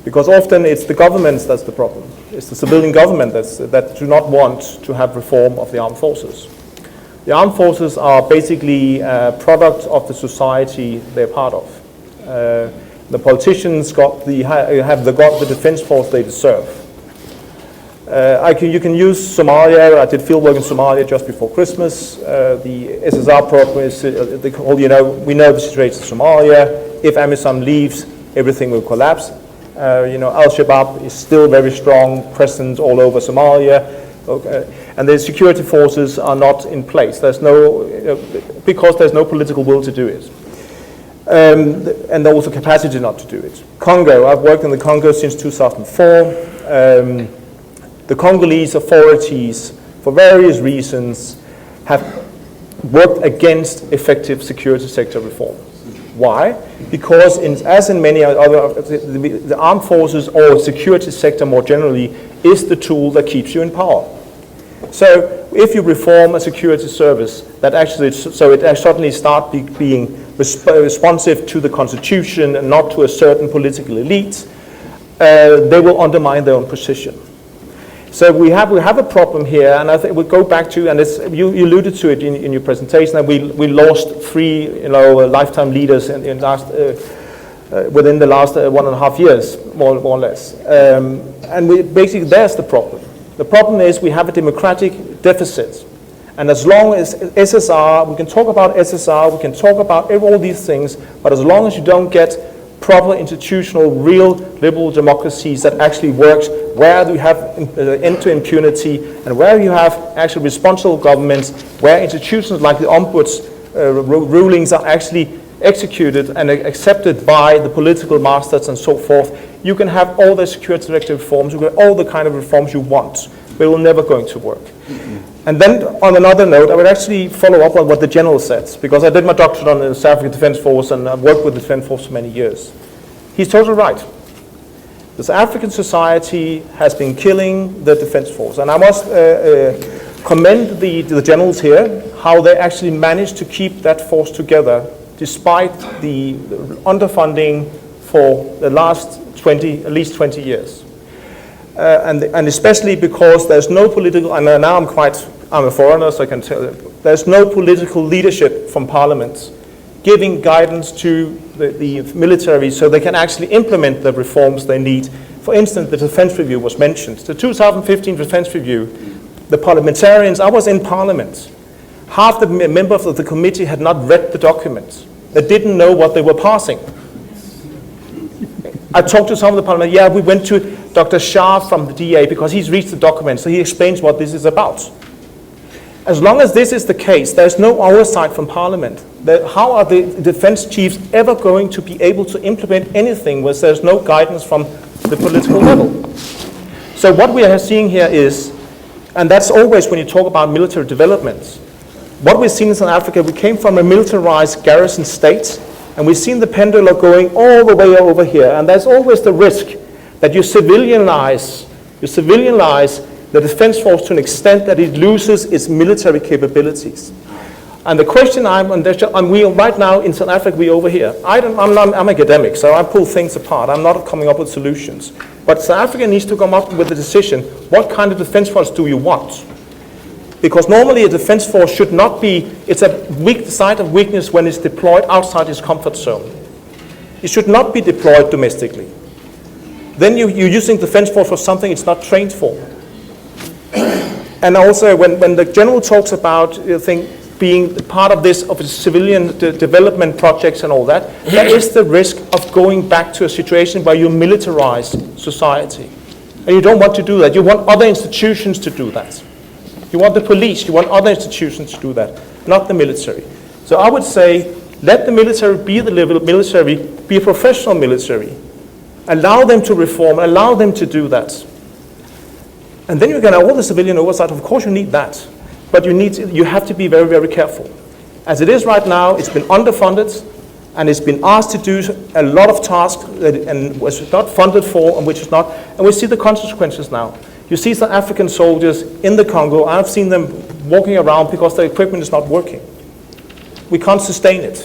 Because often it's the governments that's the problem. It's the civilian government that do not want to have reform of the armed forces. The armed forces are basically a product of the society they're part of. The politicians have got the defense force they deserve. You can use Somalia. I did fieldwork in Somalia just before Christmas. The SSR program is, we know the situation in Somalia. If AMISOM leaves, everything will collapse. Al-Shabaab is still very strong, present all over Somalia. And the security forces are not in place. There's because there's no political will to do it. And also capacity not to do it. Congo, I've worked in the Congo since 2004. The Congolese authorities, for various reasons, have worked against effective security sector reform. Why? Because as in many other, the armed forces or security sector more generally is the tool that keeps you in power. So if you reform a security service that actually, so it suddenly starts being responsive to the constitution and not to a certain political elite, they will undermine their own position. So we have a problem here, and I think we'll go back to, and you alluded to it in your presentation, that we lost 3 lifetime leaders within the last 1.5 years, more or less. And basically there's the problem. The problem is we have a democratic deficit. And as long as SSR, we can talk about SSR, we can talk about all these things, but as long as you don't get proper institutional, real liberal democracies that actually works, where you have end to impunity, and where you have actually responsible governments, where institutions like the Ombuds rulings are actually executed and accepted by the political masters and so forth, you can have all the security directive reforms, you can have all the kind of reforms you want, but it will never going to work. And then on another note, I would actually follow up on what the general said, because I did my doctorate on the South African Defence Force and I've worked with the Defence Force for many years. He's totally right. The South African society has been killing the Defence Force, and I must commend the generals here, how they actually managed to keep that force together despite the underfunding for the last at least 20 years. And especially because there's no political, and now I'm a foreigner, so I can tell you, there's no political leadership from parliament giving guidance to the military so they can actually implement the reforms they need. For instance, the defense review was mentioned. The 2015 defense review, the parliamentarians, I was in parliament. Half the members of the committee had not read the documents. They didn't know what they were passing. I talked to some of the parliament, we went to Dr. Shah from the DA because he's reached the document, so he explains what this is about. As long as this is the case, there's no oversight from Parliament. How are the defense chiefs ever going to be able to implement anything where there's no guidance from the political level? So what we are seeing here is, and that's always when you talk about military developments, what we've seen in South Africa, we came from a militarized garrison state, and we've seen the pendulum going all the way over here, and there's always the risk that you civilianize the defense force to an extent that it loses its military capabilities. And the question we right now in South Africa, we over here. I'm academic, so I pull things apart. I'm not coming up with solutions. But South Africa needs to come up with a decision. What kind of defense force do you want? Because normally a defense force should not be, it's a weak side of weakness when it's deployed outside its comfort zone. It should not be deployed domestically. Then you're using defense force for something it's not trained for. And also, when the general talks about being part of this, of civilian development projects and all that, there is the risk of going back to a situation where you militarize society. And you don't want to do that. You want other institutions to do that. You want the police, you want other institutions to do that, not the military. So I would say, let the military be the military, be a professional military. Allow them to reform, allow them to do that. And then you're going to have all the civilian oversight. Of course you need that. But you have to be very, very careful. As it is right now, it's been underfunded, and it's been asked to do a lot of tasks and was not funded for, and which is not. And we see the consequences now. You see South African soldiers in the Congo. I've seen them walking around because the equipment is not working. We can't sustain it.